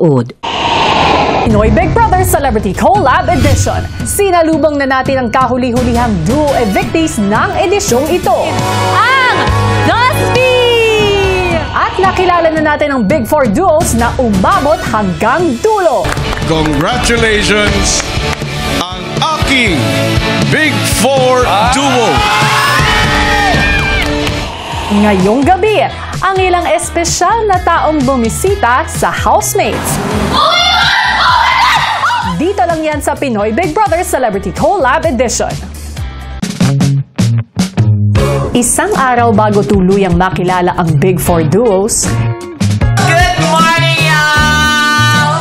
manood. Pinoy Big Brother Celebrity Collab Edition. Sinalubong na natin ang kahuli-hulihang duo evictees ng edisyong ito. Ang Dusty! At nakilala na natin ang Big Four duos na umabot hanggang dulo. Congratulations ang aking Big Four duo. Ngayong gabi, ang ilang espesyal na taong bumisita sa Housemates. Dito lang yan sa Pinoy Big Brother Celebrity Collab Edition. Isang araw bago tuluyang makilala ang Big Four duos, Good morning, y'all!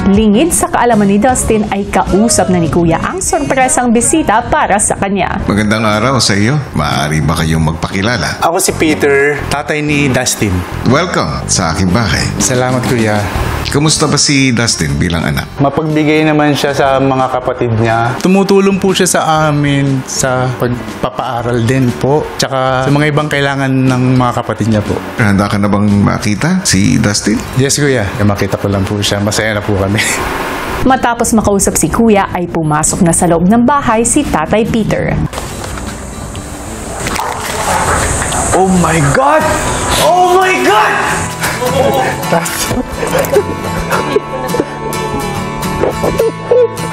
lingid sa kaalaman ni Dustin ay kausap na ni Kuya ang sorpresang bisita para sa kanya. Magandang araw sa iyo. Maaari ba kayong magpakilala? Ako si Peter, tatay ni Dustin. Welcome sa aking bahay. Salamat, Kuya. Kumusta ba si Dustin bilang anak? Mapagbigay naman siya sa mga kapatid niya. Tumutulong po siya sa amin sa pagpapaaral din po. Tsaka sa mga ibang kailangan ng mga kapatid niya po. Handa ka na bang makita si Dustin? Yes, Kuya. Makita ko lang po siya. Masaya na po kami. Matapos makausap si Kuya ay pumasok na sa loob ng bahay si Tatay Peter. Oh my God! Oh my God!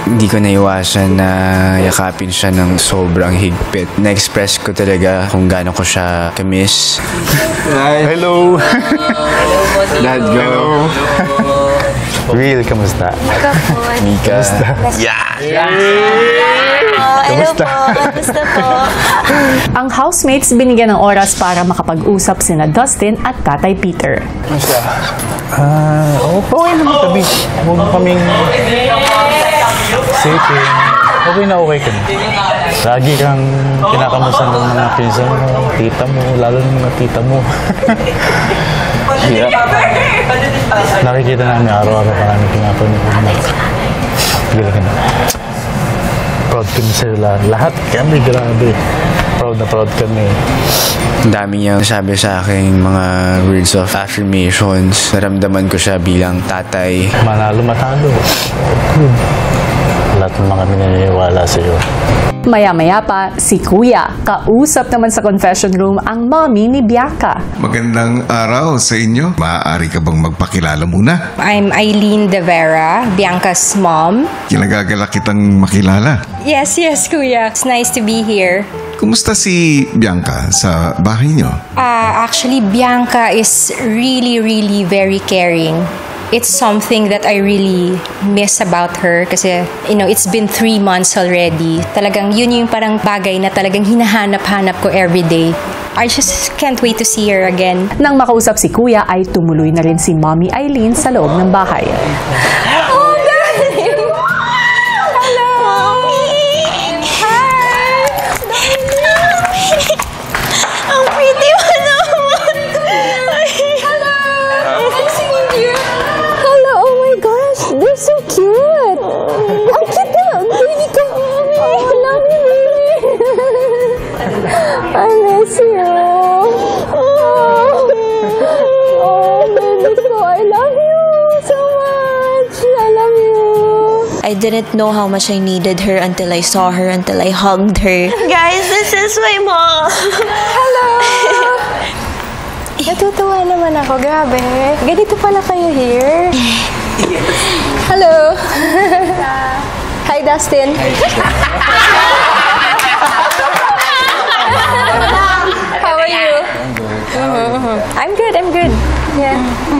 Hindi ko naiwasan na yakapin siya ng sobrang higpit. Na-express ko talaga kung gaano ko siya kamiss. Hello! Dad, go! Hello! Will, kamusta? Mika. Kamusta? Kamusta po? Ang housemates binigyan ng oras para makapag-usap sina Dustin at Tatay Peter. Kamusta? Okay naman kami. Huwag mo kaming sipin. Okay na okay kami. Lagi kang kinakamusta ng mga pinsan mo, tita mo, lalo ng mga tita mo. Yeah. Nakikita namin araw-araw pa namin pinapanood. Galing. Proud kami sa'yo lahat. Kami, grabe. Proud na proud kami. Ang dami niyang sabi sa akin mga words of affirmations. Naramdaman ko siya bilang tatay. Manalo, matalo. Good. Lahat ng mga mininiwala sa'yo. Maya-maya pa, si Kuya, kausap naman sa confession room ang mommy ni Bianca. Magandang araw sa inyo. Maaari ka bang magpakilala muna? I'm Eileen De Vera, Bianca's mom. Kinagagalak kitang makilala. Yes, Kuya. It's nice to be here. Kumusta si Bianca sa bahay niyo? Actually, Bianca is really very caring. It's something that I really miss about her kasi, it's been 3 months already. Talagang yun yung parang bagay na talagang hinahanap-hanap ko everyday. I just can't wait to see her again. Nang makausap si Kuya ay tumuloy na rin si Mommy Eileen sa loob ng bahay. Oh, darling! Hello! Mommy! Hi! Darling! Ang pretty mo naman! Hello! I'm seeing you! Hello! Oh my gosh! They're so cute! Ang cute na! Baby ko! I love you, baby! I miss you! Oh, baby ko! I love you so much! I love you! I didn't know how much I needed her until I saw her, until I hugged her. Guys, this is my mom! Hello! Natutuwa naman ako. Grabe. Ganito pala kayo here. Hello! Hi, Dustin. How are you? I'm good. Yeah.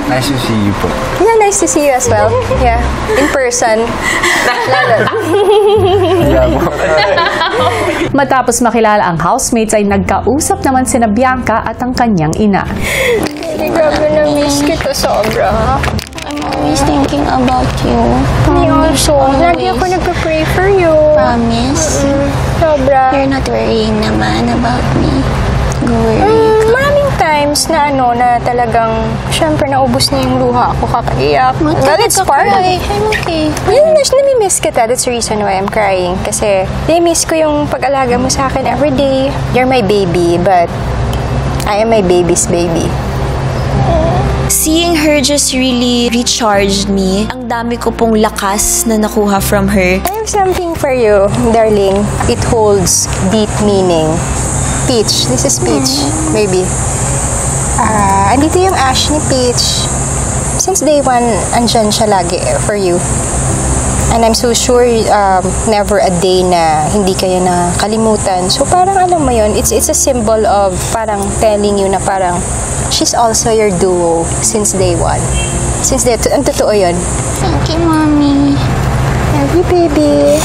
Nice to see you po. Yeah, nice to see you as well. Yeah. In person. Lalo. Matapos makilala ang housemates ay nagkausap naman sina Bianca at ang kanyang ina. Grabe na miss kita sobra. I'm always thinking about you. Me also. Lagi ako nagpa-pray for you. Promise? Sobra. You're not worrying naman about me. Go worry. Maraming times na na talagang, syempre naubos na yung luha ko kakaiyak. Well, it's part of it. I'm okay. Nami-miss kita. That's the reason why I'm crying. Kasi, nami-miss ko yung pag-alaga mo sa akin everyday. You're my baby, but I am my baby's baby. Seeing her just really recharged me. Ang dami ko pong lakas na nakuha from her. I have something for you, darling. It holds deep meaning. Peach. This is Peach, baby. Andito yung ash ni Peach. Since day one, andyan siya lagi for you. And I'm so sure never a day na hindi kayo nakalimutan. So parang alam mo yun, it's a symbol of parang telling you na parang she's also your duo since day one. Since day, ang totoo yun. Thank you, Mommy. Love you, baby.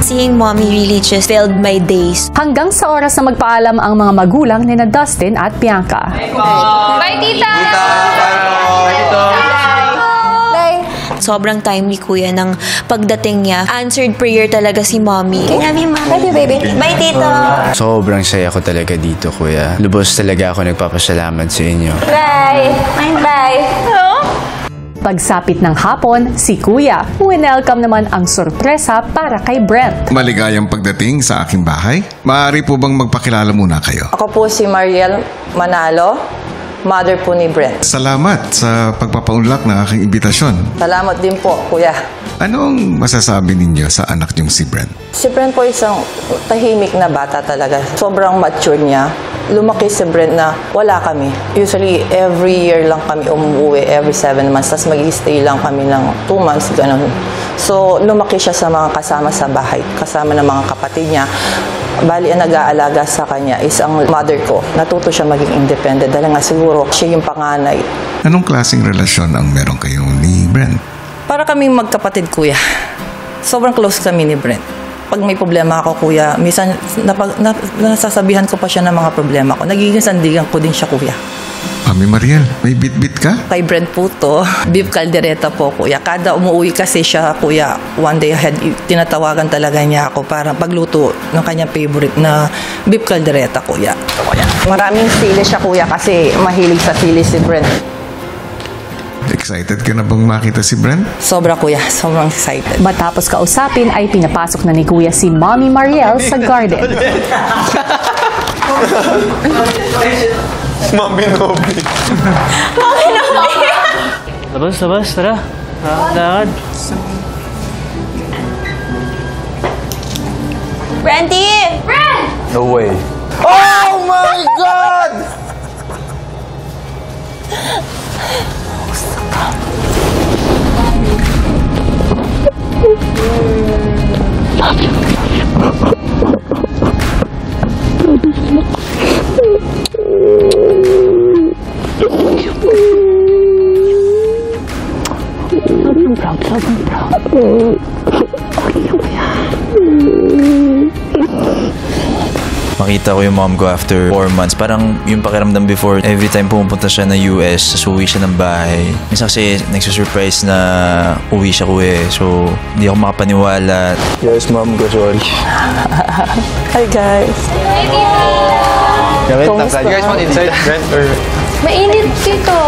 Seeing Mommy really just filled my days. Hanggang sa oras na magpaalam ang mga magulang ni na Dustin at Bianca. Bye, Tita! Sobrang timely, kuya, ng pagdating niya. Answered prayer talaga si Mommy. Love you, Mommy. Love you, baby. Bye, Tito! Sobrang saya ko talaga dito, kuya. Lubos talaga ako nagpapasalamat sa inyo. Bye. Bye. Pagsapit ng hapon, si Kuya, welcome naman ang sorpresa para kay Brent. Maligayang pagdating sa aking bahay. Maaari po bang magpakilala muna kayo? Ako po si Mariel Manalo, mother po ni Brent. Salamat sa pagpapaunlak ng aking imbitasyon. Salamat din po, kuya. Anong masasabi ninyo sa anak niyong si Brent? Si Brent po isang tahimik na bata talaga. Sobrang mature niya. Lumaki si Brent na wala kami. Usually, every year lang kami umuwi, every 7 months. Tapos mag-stay lang kami ng 2 months, ganun. So, lumaki siya sa mga kasama sa bahay, kasama ng mga kapatid niya. Bali, ang nag-aalaga sa kanya is ang mother ko. Natuto siya maging independent dahil nga siguro siya yung panganay. Anong klaseng relasyon ang meron kayong ni Brent? Para kaming magkapatid, kuya. Sobrang close kami ni Brent. Pag may problema ako, kuya, minsan nasasabihan ko pa siya ng mga problema ko. Nagiging sandigan ko din siya, kuya. Mami Mariel, may bit-bit ka? Kay Brent po to, beef caldereta po, kuya. Kada umuwi kasi siya, kuya, one day ahead, tinatawagan talaga niya ako para pagluto ng kanyang favorite na beef caldereta, kuya. Maraming sili siya, kuya, kasi mahilig sa sili si Brent. Excited ka na bang makita si Brent? Sobra, kuya. Sobrang excited. Matapos kausapin ay pinapasok na ni Kuya si Mommy Mariel sa garden. Mami Nobi. Labas, tara. Lakad. Brandy! No way. Oh my God! Makita ko yung mom ko after 4 months. Parang yung pakiramdam before, every time pumupunta siya na US, uwi siya ng bahay. Minsan kasi nagsusurprise na uwi siya kuya. So, hindi ako makapaniwala. Yes, mom ko, sorry. Hi, guys. You guys want inside, Brent? Or... Mainit dito.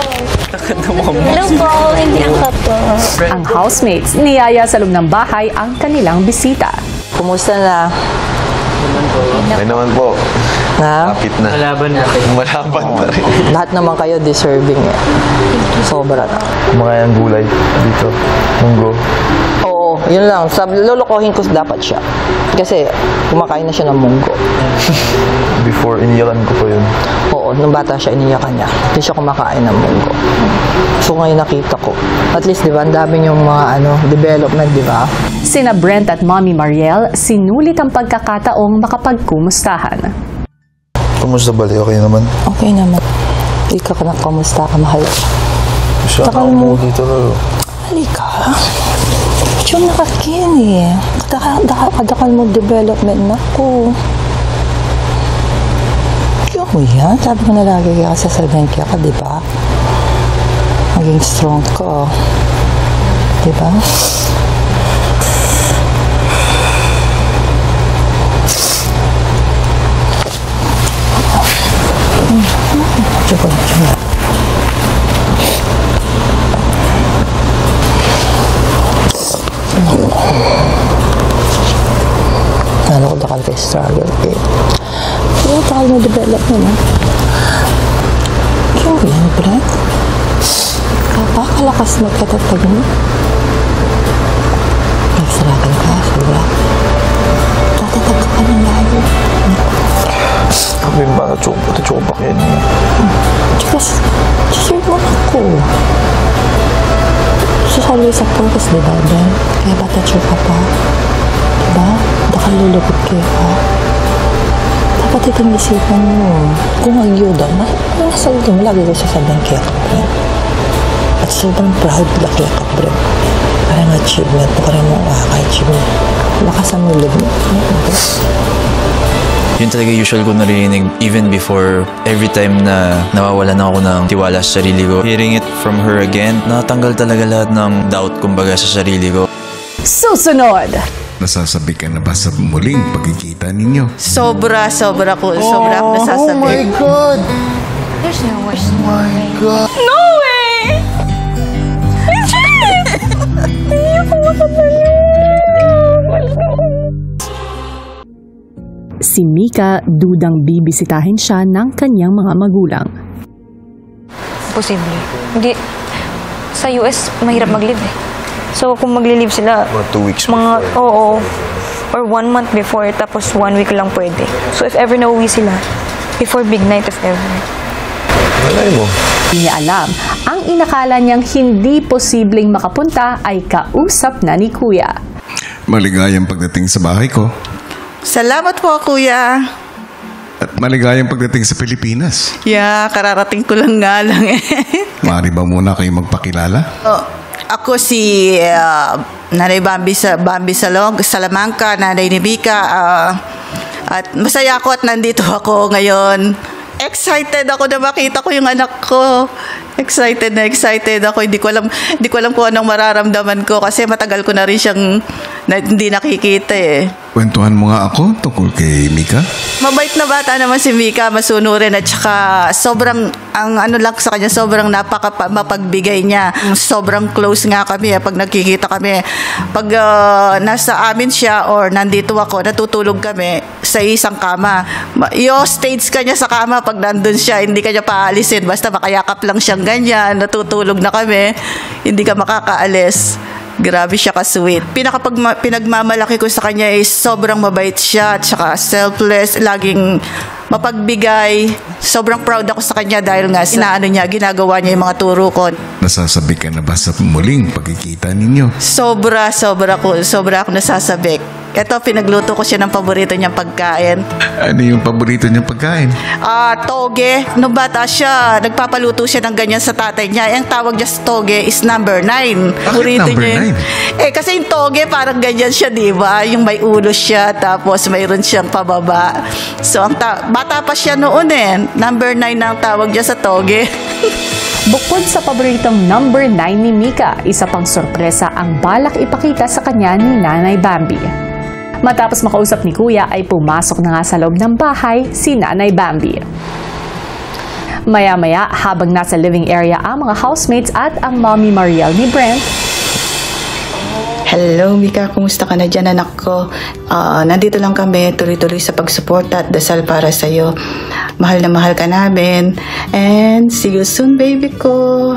Hello po, hindi ang kapo. Ang housemates niyaya sa loob ng bahay ang kanilang bisita. Kumusta na? May naman po. Na? Kapit na. Malaban na rin. Lahat naman kayo deserving eh. Sobra na. Kumakain ang gulay dito. Munggo. Oo, yun lang. Lolokohin ko dapat siya. Kasi kumakain na siya ng munggo. Before, iniyakan ko pa yun. Oo, nung bata siya, iniyakan niya. Hindi siya kumakain ng munggo. So ngayon nakita ko. At least, di ba, ang dami yung mga development, di ba? Sina Brent at Mommy Mariel sinulit ang pagkakataong makapagkumustahan. Kumusta bali? Okay naman? Okay naman. Ikaw ka na, kumusta ka, mahal? Siya na ako dito. Halika. Diyan nakakin eh. Kadakal mo development na ko. Yung yan. Sabi ko na lagi kaya sasabihin kaya ka, di ba? Maging strong ka. Di ba? Diyan. Ano ko dakal kayo struggle eh. Pero takal mo develop mo na. Sure yan, Brent. Kapakalakas magkatatag mo. Nagsaragan ka, sobra. Tatatag ka pa ng layo. Sabi ba, chopa kayo niya. Diyos, deserve mo ako. Susali sa purpose, diba, Ben? Kaya ba teacher ka pa? Diba? Baka lulubog kayo, ha? Dapat itong isipan mo. Kung magyuda, nasa ulo mo, lagi ko sasabihin kaya ka, Ben. At sobrang proud na kaya ka, Ben. Parang achievement mo, parang makaka-achievement. Lakas ang nulog mo. Yun talaga usual ko narinig even before, every time na nawawalan ako ng tiwala sa sarili ko. Hearing it from her again, natanggal talaga lahat ng doubt kumbaga sa sarili ko. Susunod! Nasasabi ka na ba sa muling pagkikita ninyo? Sobra ako nasasabi. Oh my God! There's no way. Oh my God! No way! Legit! Hindi ako makapaliw. Si Mika dudang bibisitahin siya ng kanyang mga magulang. Posible. Hindi. Sa US, mahirap mag-live eh. So, kung magli-live sila, Mga 2 weeks mga, before. oo. Or 1 month before, tapos 1 week lang pwede. So, if ever nauwi sila, before big night if ever. Malay mo. Hindi niya alam, ang inakala niyang hindi posibleng makapunta ay kausap na ni Kuya. Maligayang pagdating sa bahay ko Salamat po, Kuya. at maligayang pagdating sa Pilipinas. Yeah, kararating ko lang nga lang eh. Maaari ba muna kayo magpakilala? Ako si Nanay Bambi Salong, Salamanca, Nanay ni Mika. At masaya ako at nandito ako ngayon. Excited ako na makita ko yung anak ko. Excited ako. Hindi ko alam kung anong mararamdaman ko kasi matagal ko na rin siyang hindi nakikita eh. Kwentuhan mo nga ako tungkol kay Mika. Mabait na bata naman si Mika, masunurin at saka sobrang, ang ano lang sa kanya, sobrang mapagbigay niya. Sobrang close nga kami pag nagkikita kami. Pag nasa amin siya or nandito ako, natutulog kami sa isang kama. I-stage ka niya sa kama pag nandun siya, hindi ka niya paalisin. Basta makayakap lang siyang ganyan, natutulog na kami, hindi ka makakaalis. Grabe siya ka-sweet. Pinagmamalaki ko sa kanya is sobrang mabait siya at saka selfless, laging mapagbigay. Sobrang proud ako sa kanya dahil nga ginagawa niya yung mga turo ko. Nasasabi ka na ba sa muling pagkikita ninyo? Sobra ako nasasabik. Ito, pinagluto ko siya ng paborito niyang pagkain. Ano yung paborito niyang pagkain? Toge. Nung bata siya, nagpapaluto siya ng ganyan sa tatay niya. Ang tawag niya sa toge is number 9. Paborito number niya. Kasi yung toge parang ganyan siya, di ba? Yung may ulo siya, tapos mayroon siyang pababa. So, bata pa siya noon eh. Number 9 na ang tawag niya sa toge. Bukod sa paboritong number 9 ni Mika, isa pang sorpresa ang balak ipakita sa kanya ni Nanay Bambi. Matapos makausap ni Kuya ay pumasok na nga sa loob ng bahay si Nanay Bambi. Maya-maya habang nasa living area ang mga housemates at ang Mommy Mariel ni Brent. Hello, Mika. Kumusta ka na dyan, anak ko? Nandito lang kami, tuloy-tuloy sa pagsuporta at dasal para sa'yo. Mahal na mahal ka namin. And see you soon, baby ko.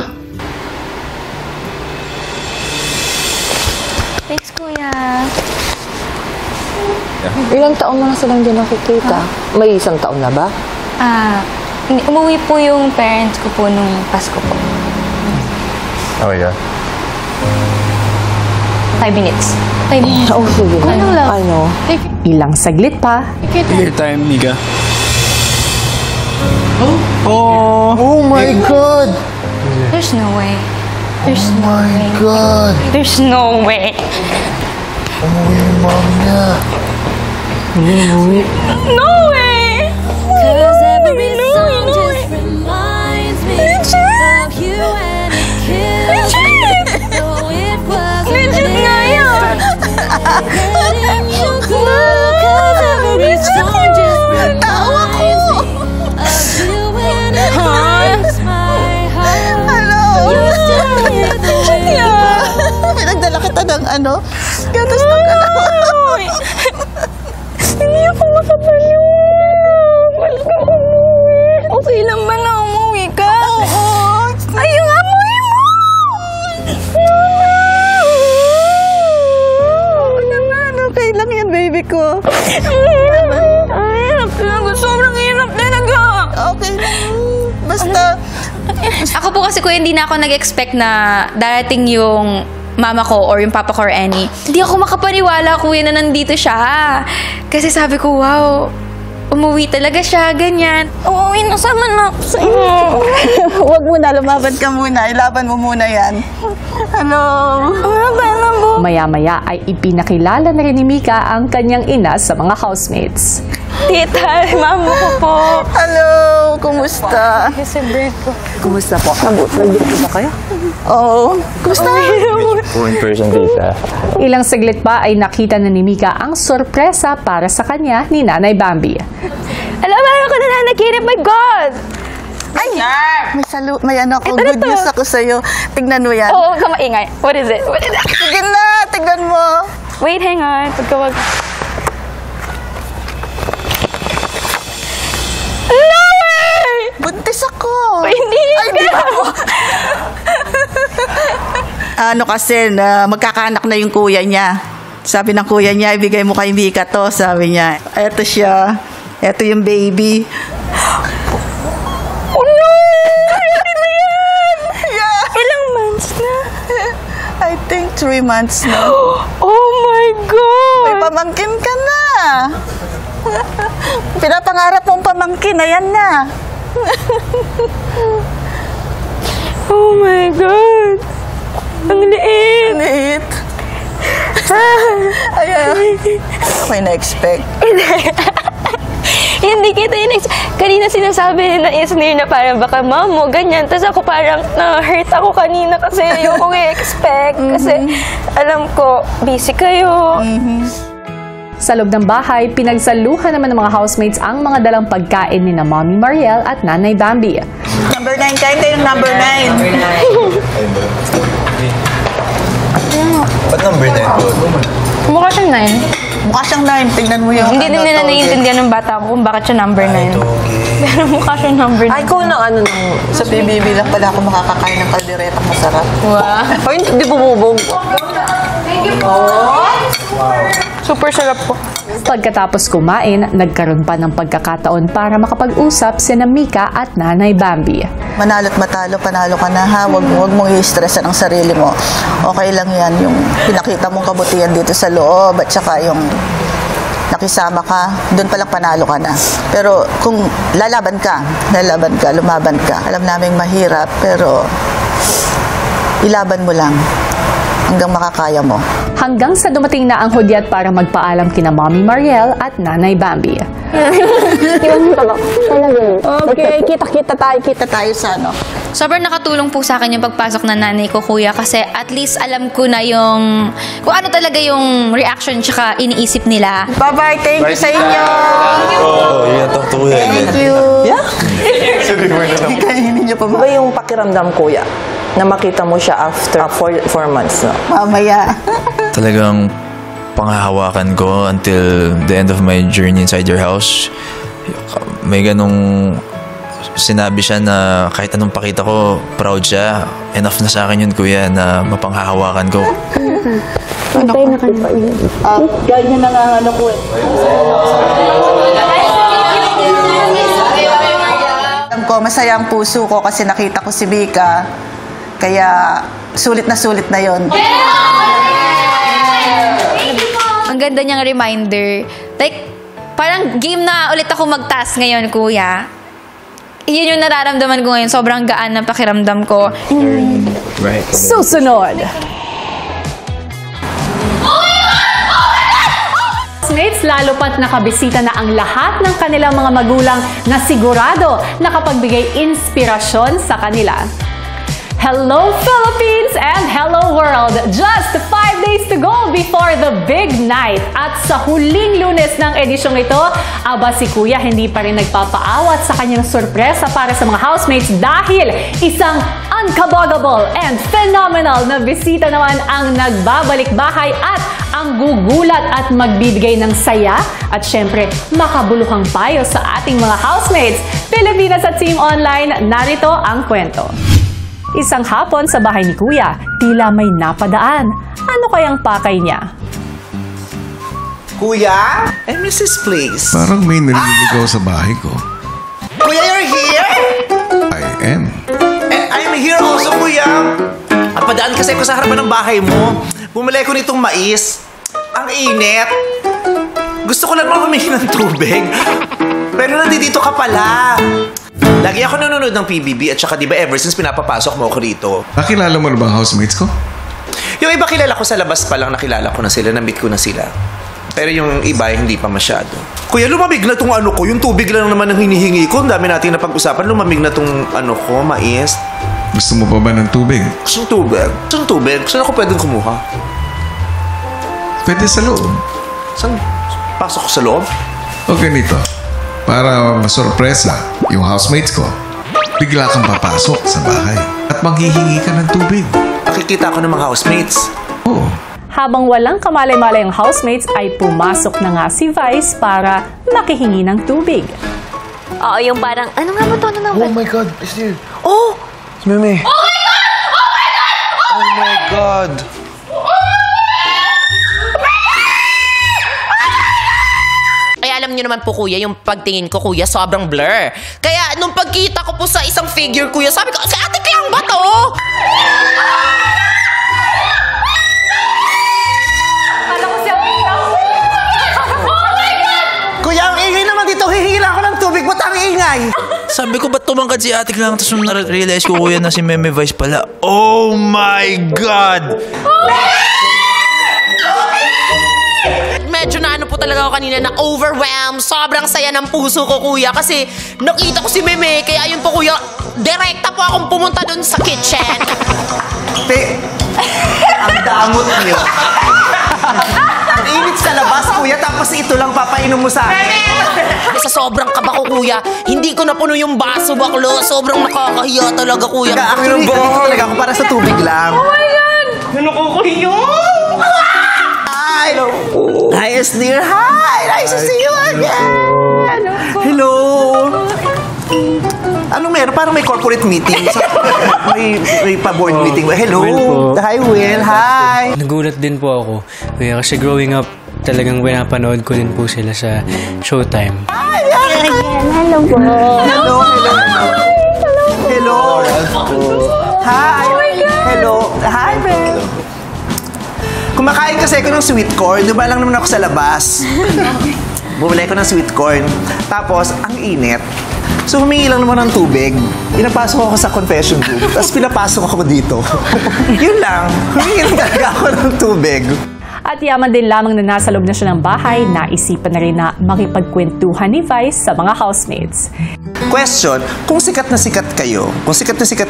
Thanks, Kuya. Ilang taon mo na silang din nakikita? May isang taon na ba? Umuwi po yung parents ko po nung Pasko po. Oh, yeah. 5 minutes. 5 minutes. Oh, sige. Ano lang? Ano? Ilang saglit pa, Your time, Mika. Oh my God! There's no way. There's no My way. God! There's no way. Umuwi yung mom niya. No way! Cause every song just reminds me of you and it kills me. Though it wasn't Legit nga yan! letting you go. Cause every song just reminds me of you and it breaks my heart. You're still here the way. Pinagdala kita ng ano? Gatas ng kalawang. Hindi ako makapaliw. Okay lang ba na umuwi ka? Ako po kasi kuya, hindi na ako nag-expect na darating yung mama ko or yung papa ko or any. Hindi ako makapaniwala kuya na nandito siya. Kasi sabi ko, wow, umuwi talaga siya, ganyan. Uuwi na sama na ako sa inyo. Huwag muna, lumaban ka muna. Ilaban mo muna yan. Hello? Maya-maya ay ipinakilala na rin ni Mika ang kanyang ina sa mga housemates. Tita, mama ko po. Hello? Kumusta? Kumusta po? Nag-date ba kayo? Oo. Kumusta? Po in person, tita. Ilang saglit pa ay nakita na ni Mika ang sorpresa para sa kanya ni Nanay Bambi. Alam, meron ko na nanaginip. My God! Ay! May ano ako, good news ako sa'yo. Tignan mo yan. Oo, huwag ka maingay. What is it? What is it? Sige na, tignan mo. Wait, hang on. Pagkawag. Buntis ako. Hindi. Ay, di ako. Ano kasi, magkakaanak na yung kuya niya. Sabi ng kuya niya, ibigay mo kay Mika to. Sabi niya, eto siya. Eto yung baby. Oh no! Ano na yan? Yeah. Ilang months na? I think 3 months na. Oh my God! May pamangkin ka na. Pinapangarap mong pamangkin, ayan na. Oh my God! Ang liit! Liit. Ayan. May na-expect. Hindi kita kanina sinasabi na Isnir na parang baka mamo, ganyan. Tapos ako parang na-hurt ako kanina kasi ayoko i-expect. Kasi alam ko, busy kayo. Sa loob ng bahay, pinagsaluhan naman ng mga housemates ang mga dalang pagkain ni na Mommy Mariel at Nanay Bambi. Number 9, kain tayo ng number 9. Ba't number 9? Mukha siyang 9. Mukha siyang 9. Tingnan mo yung Hindi din nila naiintindihan ng bata ko kung bakit siya number 9. Pero mukha siyang number 9. Ay, ikaw na ano nung sa PBB lang pala ako makakakain ng kalderetang masarap. Wow. O, hindi bumubog. Super sarap po. Pagkatapos kumain, nagkaroon pa ng pagkakataon para makapag-usap sina Mika at Nanay Bambi. Manalo't matalo, panalo ka na ha. Huwag mong i-stressan ang sarili mo. Okay lang yan, yung pinakita mong kabutihan dito sa loob at saka yung nakisama ka, doon palang panalo ka na. Pero kung lalaban ka, lumaban ka. Alam naming mahirap, pero ilaban mo lang hanggang makakaya mo. Hanggang sa dumating na ang hudyat para magpaalam kina Mommy Mariel at Nanay Bambi. Okay, kita tayo sa ano. Sobrang nakatulong po sa akin yung pagpasok na nanay ko, kuya, kasi at least alam ko na yung kung ano talaga yung reaction tsaka iniisip nila. Bye-bye, thank you sa inyo. Oh, yeah, talk to kuya. Thank you. Yeah? Kainin niyo pa ba? Iba yung pakiramdam, kuya, na makita mo siya after 4 months, no? Mamaya. Talagang panghahawakan ko until the end of my journey inside your house. May ganong sinabi siya na kahit anong pakita ko, proud siya. Enough na sa akin yun, kuya, na mapanghahawakan ko. Ganyan na nga ano ko eh. Alam ko, masaya ang puso ko kasi nakita ko si Mika. Kaya sulit na yon. Ang ganda niyang reminder. Like, parang game na ulit ako mag-task ngayon, kuya. Yun yung nararamdaman ko ngayon. Sobrang gaan ng pakiramdam ko. Right. Susunod! Mates, lalo pat nakabisita na ang lahat ng kanilang mga magulang na sigurado nakapagbigay inspirasyon sa kanila. Hello Philippines and hello world! Just 5 days to go before the big night. At sa huling Lunes ng edisyong ito, aba si Kuya hindi pa rin nagpapaawat sa kanyang sorpresa para sa mga housemates dahil isang unkabaggable and phenomenal na bisita naman ang nagbabalik bahay at ang gugulat at magbibigay ng saya at syempre makabuluhang payo sa ating mga housemates. Pilipinas at Team Online, narito ang kwento. Isang hapon sa bahay ni Kuya, tila may napadaan. Ano kayang pakay niya? Kuya? And Mrs. Please. Parang may naliligaw sa bahay ko. Kuya, you're here? I am. And I'm Dumadaan kasi ako sa harapan ng bahay mo. Bumili ko nitong mais. Ang init. Gusto ko lang humingi ng tubig. Pero nandito ka pala. Lagi ako nanonood ng PBB at saka di ba ever since pinapapasok mo ako rito. Nakilala mo na ba ang housemates ko? Yung iba kilala ko sa labas pa lang, nakilala ko na sila, na-meet ko na sila. Pero yung iba, hindi pa masyado. Kuya, lumamig na tong ano ko. Yung tubig lang naman ang hinihingi ko. Ang dami natin na pag-usapan. Lumamig na tong ano ko, mais. Gusto mo pa ba ng tubig? Gusto ng tubig? Gusto ng tubig? Saan ako pwedeng kumuha? Pwede sa loob. Saan? Pasok ko sa loob? O ganito. Para masorpresa yung housemates ko, bigla kang papasok sa bahay at maghihingi ka ng tubig. Nakikita ko ng mga housemates. Oo. Habang walang kamalay-malay ang housemates ay pumasok na nga si Vice para makihingi ng tubig. Oo, yung parang, ano nga ba to? Ano nga ba? Oh my God, it's there. Oh! It's Meme. Oh my God! Oh my God! Oh my God! Ay, alam niyo naman po kuya, yung pagtingin ko kuya, sobrang blur. Kaya nung pagkita ko po sa isang figure kuya, sabi ko, si Ate Clang ba to? Kuya, ang ingay naman dito. Hihingi lang ako ng tubig. Ba't ang ingay? Sabi ko, ba't tumangkad si Ate Clang? Tapos nung na-realize ko kuya na si Meme Vice pala. Oh my God! Medyo na ano po talaga ako kanina na overwhelmed. Sobrang saya ng puso ko kuya kasi nakita ko si Meme. Kaya ayun po kuya, direkta po akong pumunta dun sa kitchen. Ang damot niyo. Ang init sa labas, kuya, tapos ito lang papainom mo sa akin. Sa sobrang kaba ko kuya, hindi ko napuno yung baso baklo. Sobrang nakakahiya talaga kuya. Actually, dito talaga ako para sa tubig lang. Oh my God! Nakakahiya! Hi! Hi, Esnir! Hi! Nice to see you again! Hello! Anong meron? Parang may corporate meeting. may pa-board meeting. Hello! Hi, Will! Hi! Nagulat din po ako. Kaya kasi growing up, talagang pinapanood ko din po sila sa Showtime. Hi! Hello po. Hello! Hello! Hi! Hello! Hi, Will! Kumakain kasi ako ng sweet corn. Diba lang naman ako sa labas? Bumili ko ng sweet corn. Tapos, ang init. So, humingi lang naman ng tubig. Pinapasok ako sa confession room. Tapos pinapasok ako dito. Yun lang. Humingi lang talaga ako ng tubig. At yaman din lamang na nasa loob na siya ng bahay, naisipan na rin na makipagkwentuhan ni Vice sa mga housemates. Question, kung sikat na sikat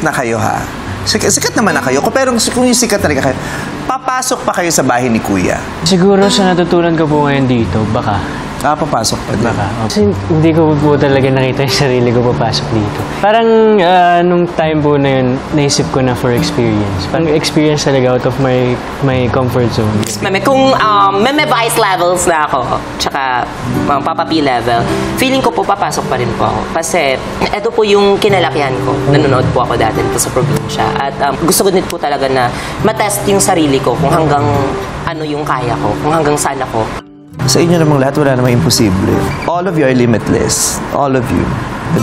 na kayo ha, sikat naman na kayo, pero kung yung sikat talaga kayo, papasok pa kayo sa bahay ni Kuya? Siguro sa natutunan ko po ngayon dito, baka. Papasok pa din? Baka. Kasi hindi ko po talaga nakita yung sarili ko papasok dito. Parang nung time po na yun, naisip ko na for experience. Parang experience talaga out of my comfort zone. Meme, kung Meme Vice levels na ako, tsaka Papa P level, feeling ko po papasok pa rin po ako. Kasi ito po yung kinalakihan ko. Nanonood po ako dati dito sa probinsya. At gusto ko din po talaga na matest yung sarili ko kung hanggang ano yung kaya ko, kung hanggang saan ako. Sa inyo namang lahat, wala namang imposible. All of you are limitless. All of you.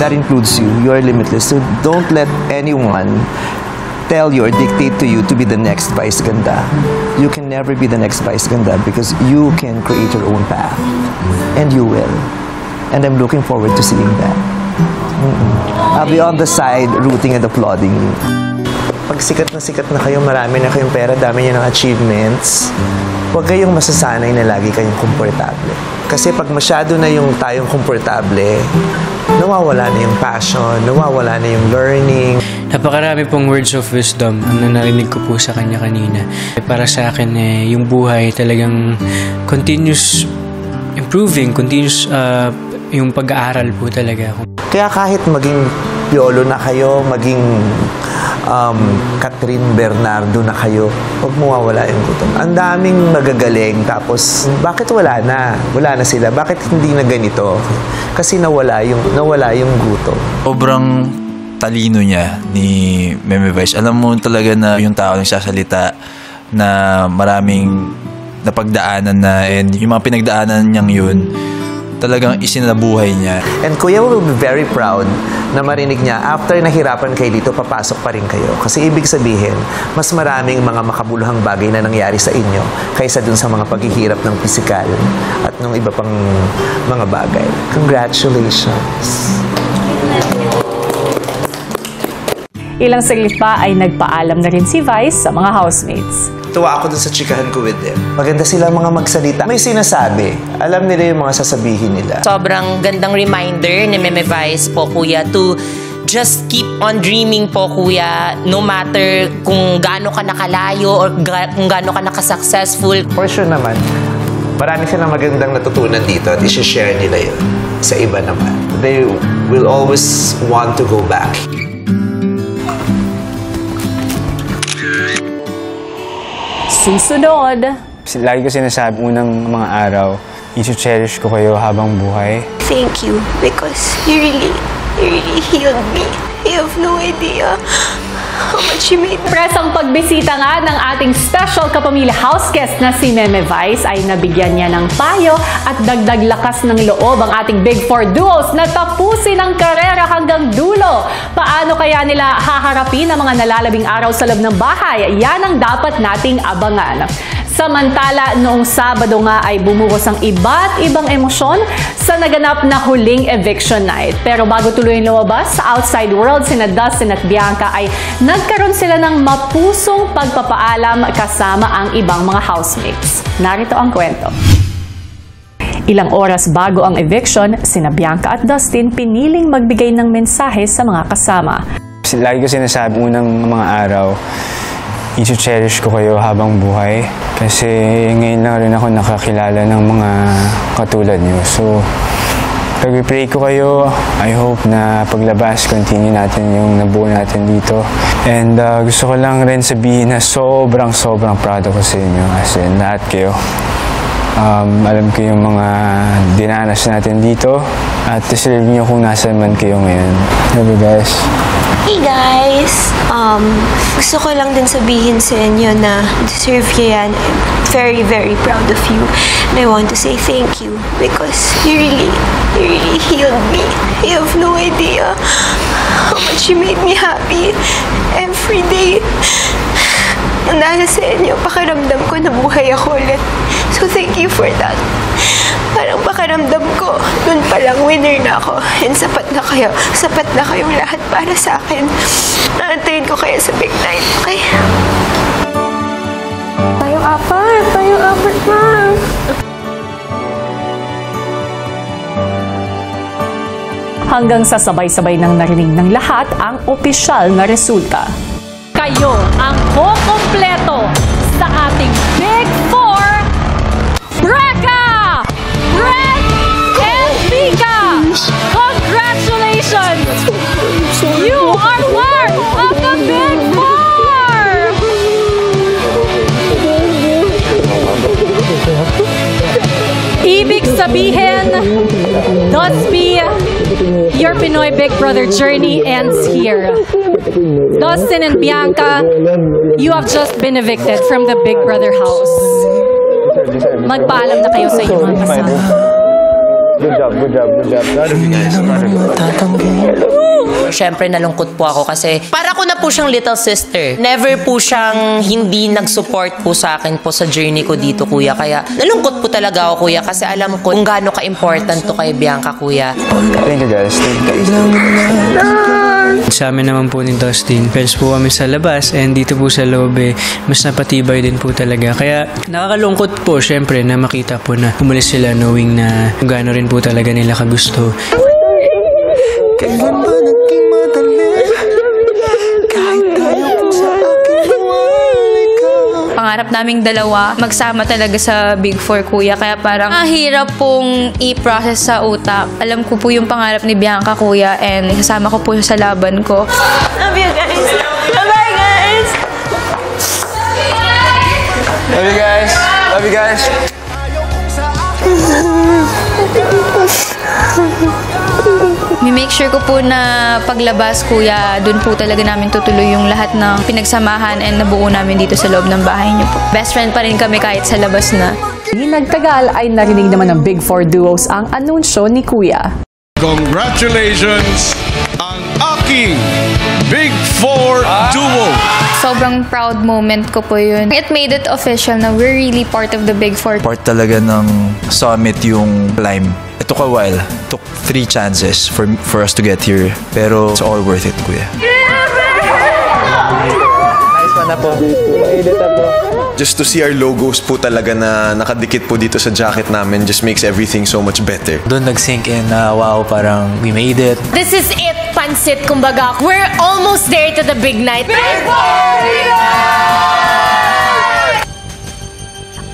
That includes you. You are limitless. So don't let anyone tell you or dictate to you to be the next Vice Ganda. You can never be the next Vice Ganda because you can create your own path. And you will. And I'm looking forward to seeing that. I'll be on the side rooting and applauding you. Pag sikat na kayo, marami na kayong pera, dami niyo ng achievements, huwag kayong masasanay na lagi kayong komportable. Kasi pag masyado na yung tayong komportable, nawawala na yung passion, nawawala na yung learning. Napakarami pong words of wisdom ang narinig ko po sa kanya kanina. Para sa akin, yung buhay talagang continuous improving, continuous yung pag-aaral po talaga. Kaya kahit maging Piolo na kayo, maging Catherine Bernardo na kayo, huwag mawawala yung gutom. Ang daming magagaling, tapos bakit wala na? Wala na sila. Bakit hindi na ganito? Kasi nawala yung gutom. Sobrang talino niya ni Meme Vice. Alam mo talaga na yung tao nagsasalita na maraming napagdaanan na, and yung mga pinagdaanan niyang yun, talagang isinabuhay niya. And Kuya will be very proud na marinig niya, after nahirapan kayo dito, papasok pa rin kayo. Kasi ibig sabihin, mas maraming mga makabuluhang bagay na nangyari sa inyo kaysa dun sa mga paghihirap ng pisikal at ng iba pang mga bagay. Congratulations! Ilang saglit pa ay nagpaalam na rin si Vice sa mga housemates. Tuwa ako dun sa chikahan ko with them. Maganda silang mga magsalita. May sinasabi. Alam nila yung mga sasabihin nila. Sobrang gandang reminder ni Meme Vice po, Kuya, to just keep on dreaming po, Kuya, no matter kung gaano ka nakalayo or kung gaano ka nakasuccessful. For sure naman, marami silang magandang natutunan dito at isi-share nila yun sa iba naman. They will always want to go back. Susunod. Lagi ko sinasabi unang mga araw, i-cherish ko kayo habang buhay. Thank you because you really healed me. You have no idea how much you made me. Presang pagbisita nga ng ating special kapamilya house guest na si Meme Vice ay nabigyan niya ng payo at dagdag lakas ng loob ang ating Big Four duos na tapusin ang karera hanggang dulo. Paano kaya nila haharapin ang mga nalalabing araw sa loob ng bahay? Yan ang dapat nating abangan. Samantala, noong Sabado nga ay bumuhos ang iba't ibang emosyon sa naganap na huling eviction night. Pero bago tuluyan lumabas sa outside world, sina Dustin at Bianca ay nagkaroon sila ng mapusong pagpapaalam kasama ang ibang mga housemates. Narito ang kwento. Ilang oras bago ang eviction, sina Bianca at Dustin piniling magbigay ng mensahe sa mga kasama. Lagi ko sinasabi unang mga araw, i-cherish ko kayo habang buhay. Kasi ngayon lang rin ako nakakilala ng mga katulad niyo. So, pag-pray ko kayo, I hope na paglabas, continue natin yung nabuo natin dito. And gusto ko lang rin sabihin na sobrang proud ako sa inyo. As in, lahat kayo. Alam ko yung mga dinanas natin dito at deserve niyo kung nasan man kayo ngayon. Love you guys. Hey guys! Gusto ko lang din sabihin sa inyo na deserve niyo yan. I'm very proud of you. And I want to say thank you because you really healed me. You have no idea how much you made me happy every day. Dahil sa inyo, pakiramdam ko na buhay ako ulit. So thank you for that. Parang pakiramdam ko, dun palang winner na ako. And sapat na kayong lahat para sa akin. Naantayin ko kayo sa big night, okay? Tayong apat, ma'am. Hanggang sa sabay-sabay nang narinig ng lahat ang opisyal na resulta. Kayo ang kukumpleto sa ating Big Four, Brecca, Brett, and Mika! Congratulations! You are part of the Big Four! Ibig sabihin, Dusty, your Pinoy Big Brother journey ends here. Dustin and Bianca, you have just been evicted from the Big Brother house. Magpaalam na kayo sa inyong mga kasama. Good job. Proud of you guys. Siyempre, nalungkot po ako kasi para ko na po siyang little sister. Never po siyang hindi nag-support po sa akin po sa journey ko dito, Kuya. Kaya nalungkot po talaga ako, Kuya, kasi alam ko kung gaano ka-important to kay Bianca, Kuya. Thank you guys. Sa amin naman po ni Dustin, friends po kami sa labas and dito po sa loob mas napatibay din po talaga. Kaya nakakalungkot po syempre na makita po na umalis sila knowing na kung gaano rin po talaga nila kagusto. Kailan ba naging madali? Kahit tayo kung sa aking buwan ikaw. Pangarap naming dalawa, magsama talaga sa Big Four, Kuya. Kaya parang mahirap pong i-process sa utak. Alam ko po yung pangarap ni Bianca, Kuya, and kasama ko po sa laban ko. Love you guys! Bye guys! Love you guys! Love you guys! Ayaw kung sa aking Make sure ko po na paglabas, kuya, dun po talaga namin tutuloy yung lahat ng pinagsamahan and nabuo namin dito sa loob ng bahay niyo po. Best friend pa rin kami kahit sa labas na. Di nagtagal ay narinig naman ng Big Four Duos ang anunsyo ni Kuya. Congratulations ang aking Big Four Duo! Sobrang proud moment ko po yun. It made it official na we're really part of the Big Four. Part talaga ng summit yung climb. It took a while. It took 3 chances for us to get here. Pero it's all worth it, kuya. Nice one na po. Edit na po. Just to see our logos po talaga na nakadikit po dito sa jacket namin just makes everything so much better. Doon nag-sink in na wow, parang we made it. This is it, pansit, kumbaga. We're almost there to the big night. Big Four!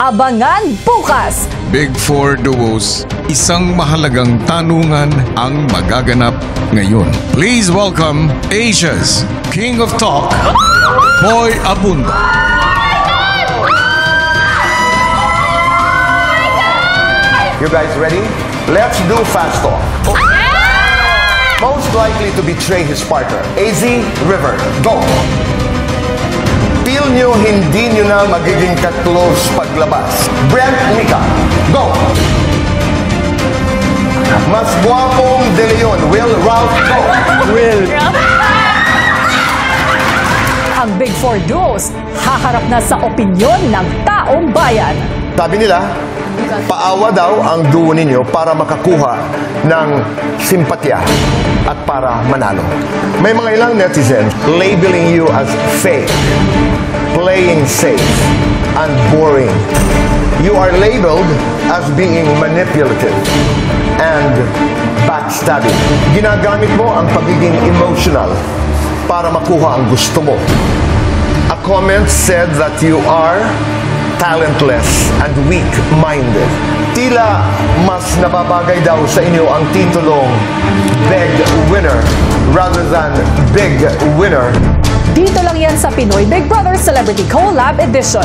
Abangan bukas! Big Four Duos, isang mahalagang tanungan ang magaganap ngayon. Please welcome Asia's King of Talk, Boy Abunda. You guys ready? Let's do fast talk. Most likely to betray his partner. AZ, River, go! Feel nyo hindi nyo na magiging ka-close paglabas. Brent, Mika, go! Mas guwapong De Leon, Will, Ralph, go! Will. Ang Big Four Duos haharap na sa opinyon ng taong bayan. Sabi nila, paawa daw ang duo ninyo para makakuha ng simpatya at para manalo. May mga ilang netizens labeling you as fake, playing safe, and boring. You are labeled as being manipulative and backstabbing. Ginagamit mo ang pagiging emotional para makuha ang gusto mo. A comment said that you are talentless and weak-minded. Tila mas nababagay daw sa inyo ang titulong Big Winner rather than Big Winner. Dito lang yan sa Pinoy Big Brother Celebrity Collab Edition.